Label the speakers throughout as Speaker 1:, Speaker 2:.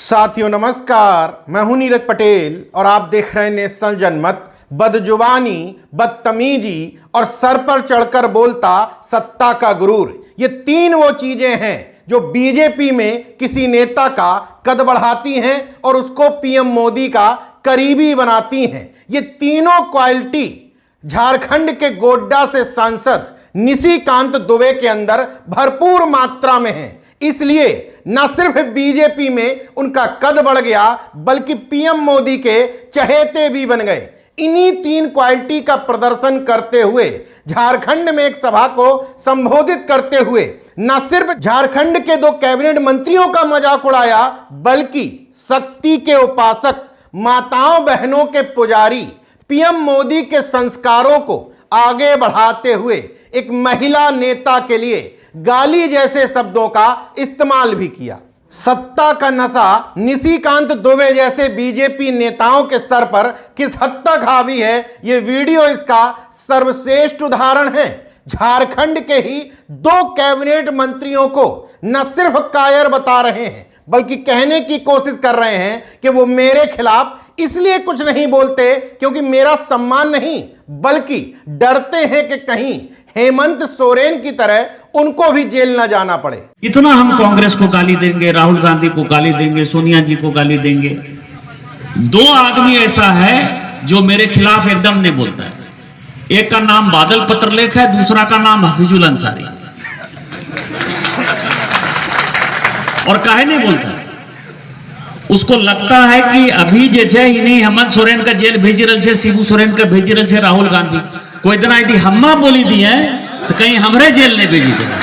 Speaker 1: साथियों नमस्कार, मैं हूं नीरज पटेल और आप देख रहे हैं नेशनल जनमत। बदजुबानी, बदतमीजी और सर पर चढ़कर बोलता सत्ता का गुरूर, ये तीन वो चीजें हैं जो बीजेपी में किसी नेता का कद बढ़ाती हैं और उसको पीएम मोदी का करीबी बनाती हैं। ये तीनों क्वालिटी झारखंड के गोड्डा से सांसद निशिकांत दुबे के अंदर भरपूर मात्रा में है। इसलिए न सिर्फ बीजेपी में उनका कद बढ़ गया बल्कि पीएम मोदी के चहेते भी बन गए। इन्हीं तीन क्वालिटी का प्रदर्शन करते हुए झारखंड में एक सभा को संबोधित करते हुए न सिर्फ झारखंड के दो कैबिनेट मंत्रियों का मजाक उड़ाया बल्कि शक्ति के उपासक, माताओं बहनों के पुजारी, पीएम मोदी के संस्कारों को आगे बढ़ाते हुए एक महिला नेता के लिए गाली जैसे शब्दों का इस्तेमाल भी किया। सत्ता का नशा निशिकांत दुबे जैसे बीजेपी नेताओं के सर पर किस हद तक हावी है, ये वीडियो इसका सर्वश्रेष्ठ उदाहरण है। झारखंड के ही दो कैबिनेट मंत्रियों को न सिर्फ कायर बता रहे हैं बल्कि कहने की कोशिश कर रहे हैं कि वो मेरे खिलाफ इसलिए कुछ नहीं बोलते क्योंकि मेरा सम्मान नहीं, बल्कि डरते हैं कि कहीं हेमंत सोरेन की तरह उनको भी जेल न जाना पड़े।
Speaker 2: इतना हम कांग्रेस को गाली देंगे, राहुल गांधी को गाली देंगे, सोनिया जी को गाली देंगे। दो आदमी ऐसा है जो मेरे खिलाफ एकदम नहीं बोलता है। एक का नाम बादल पत्रलेख है, दूसरा का नाम हफीजुल अंसारी। और काहे नहीं बोलता है? उसको लगता है कि अभी जैसे इन्हीं हेमंत सोरेन का जेल भेज रहे से, शिबू सोरेन का भेज रहे से राहुल गांधी कोई दिन यदि हम्मा बोली दी है तो कहीं हमरे जेल नहीं भेजी जाए।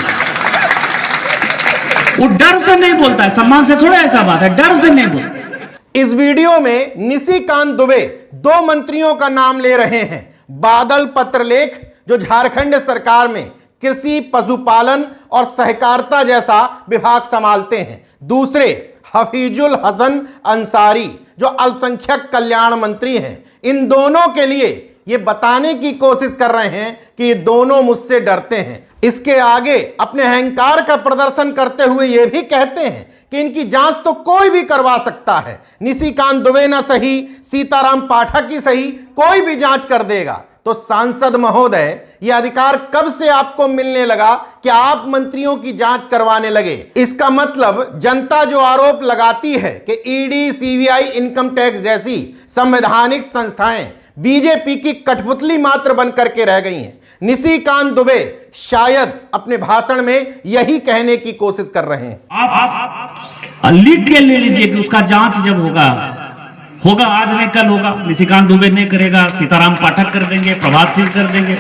Speaker 2: वो डर से नहीं बोलता है, सम्मान से थोड़ा ऐसा बात है, डर से नहीं बोलता।
Speaker 1: इस वीडियो में निशिकांत दुबे दो मंत्रियों का नाम ले रहे हैं। बादल पत्रलेख जो झारखंड सरकार में कृषि, पशुपालन और सहकारिता जैसा विभाग संभालते हैं। दूसरे हफीजुल हसन अंसारी जो अल्पसंख्यक कल्याण मंत्री हैं। इन दोनों के लिए ये बताने की कोशिश कर रहे हैं कि ये दोनों मुझसे डरते हैं। इसके आगे अपने अहंकार का प्रदर्शन करते हुए ये भी कहते हैं कि इनकी जांच तो कोई भी करवा सकता है। निशिकांत दुबे ना सही, सीताराम पाठक ही सही, कोई भी जांच कर देगा। तो सांसद महोदय, यह अधिकार कब से आपको मिलने लगा कि आप मंत्रियों की जांच करवाने लगे? इसका मतलब जनता जो आरोप लगाती है कि ईडी, सीबीआई, इनकम टैक्स जैसी संवैधानिक संस्थाएं बीजेपी की कठपुतली मात्र बन करके रह गई हैं। निशिकांत दुबे शायद अपने भाषण में यही कहने की कोशिश कर रहे हैं।
Speaker 2: आप लिख के ले लीजिए कि उसका जांच जब होगा आज नहीं कल होगा। निशिकांत दुबे नहीं करेगा, सीताराम पाठक कर देंगे, प्रभात सिंह कर देंगे,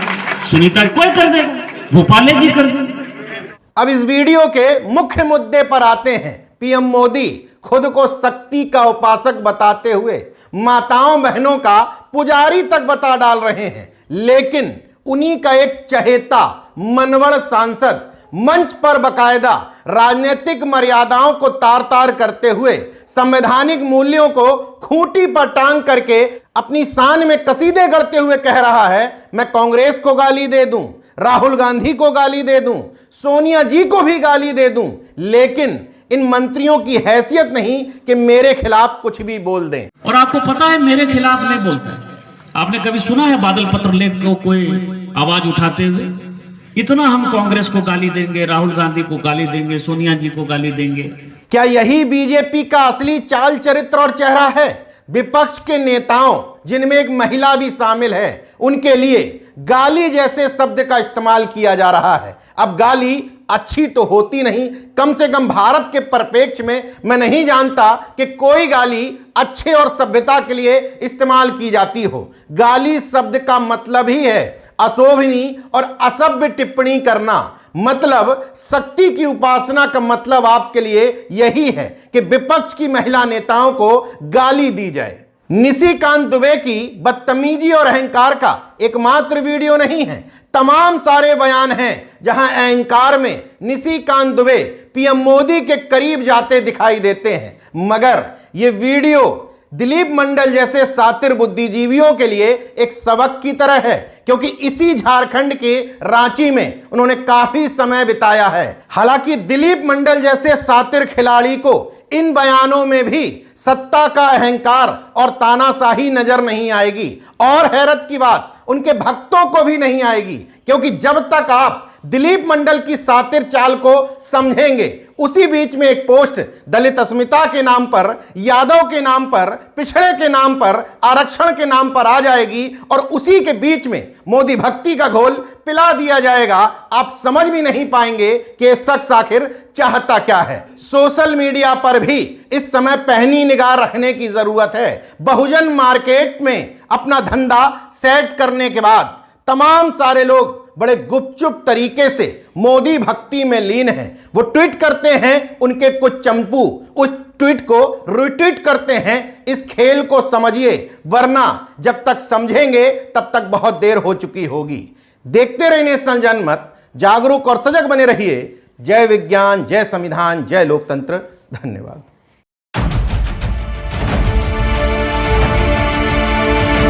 Speaker 2: सुनीता कोई कर देगा, भोपाले जी कर देंगे।
Speaker 1: अब इस वीडियो के मुख्य मुद्दे पर आते हैं। पीएम मोदी खुद को शक्ति का उपासक बताते हुए माताओं बहनों का पुजारी तक बता डाल रहे हैं, लेकिन उन्हीं का एक चहेता मनवड़ सांसद मंच पर बकायदा राजनीतिक मर्यादाओं को तार तार करते हुए संवैधानिक मूल्यों को खूंटी पर टांग करके अपनी शान में कसीदे गढ़ते हुए कह रहा है, मैं कांग्रेस को गाली दे दूं, राहुल गांधी को गाली दे दूं, सोनिया जी को भी गाली दे दूं, लेकिन इन मंत्रियों की हैसियत नहीं कि मेरे खिलाफ कुछ भी बोल दें।
Speaker 2: और आपको पता है मेरे खिलाफ नहीं बोलता है। आपने कभी सुना है बादल पत्रलेख को कोई आवाज उठाते हुए? इतना हम कांग्रेस को गाली देंगे, राहुल गांधी को गाली देंगे, सोनिया जी को गाली देंगे।
Speaker 1: क्या यही बीजेपी का असली चाल चरित्र और चेहरा है? विपक्ष के नेताओं, जिनमें एक महिला भी शामिल है, उनके लिए गाली जैसे शब्द का इस्तेमाल किया जा रहा है। अब गाली अच्छी तो होती नहीं, कम से कम भारत के परिप्रेक्ष्य में मैं नहीं जानता कि कोई गाली अच्छे और सभ्यता के लिए इस्तेमाल की जाती हो। गाली शब्द का मतलब ही है अशोभनीय और असभ्य टिप्पणी करना। मतलब शक्ति की उपासना का मतलब आपके लिए यही है कि विपक्ष की महिला नेताओं को गाली दी जाए। निशिकांत दुबे की बदतमीजी और अहंकार का एकमात्र वीडियो नहीं है, तमाम सारे बयान हैं जहां अहंकार में निशिकांत दुबे पीएम मोदी के करीब जाते दिखाई देते हैं। मगर यह वीडियो दिलीप मंडल जैसे सातिर बुद्धिजीवियों के लिए एक सबक की तरह है, क्योंकि इसी झारखंड के रांची में उन्होंने काफी समय बिताया है। हालांकि दिलीप मंडल जैसे सातिर खिलाड़ी को इन बयानों में भी सत्ता का अहंकार और तानाशाही नजर नहीं आएगी। और हैरत की बात, उनके भक्तों को भी नहीं आएगी, क्योंकि जब तक आप दिलीप मंडल की सातिर चाल को समझेंगे, उसी बीच में एक पोस्ट दलित अस्मिता के नाम पर, यादव के नाम पर, पिछड़े के नाम पर, आरक्षण के नाम पर आ जाएगी और उसी के बीच में मोदी भक्ति का घोल पिला दिया जाएगा। आप समझ भी नहीं पाएंगे कि ये शख्स आखिर चाहता क्या है। सोशल मीडिया पर भी इस समय पैनी निगाह रखने की जरूरत है। बहुजन मार्केट में अपना धंधा सेट करने के बाद तमाम सारे लोग बड़े गुपचुप तरीके से मोदी भक्ति में लीन हैं। वो ट्वीट करते हैं, उनके कुछ चंपू उस ट्वीट को रिट्वीट करते हैं। इस खेल को समझिए, वरना जब तक समझेंगे तब तक बहुत देर हो चुकी होगी। देखते रहिए नेशनल जनमत, जागरूक और सजग बने रहिए। जय विज्ञान, जय संविधान, जय लोकतंत्र। धन्यवाद।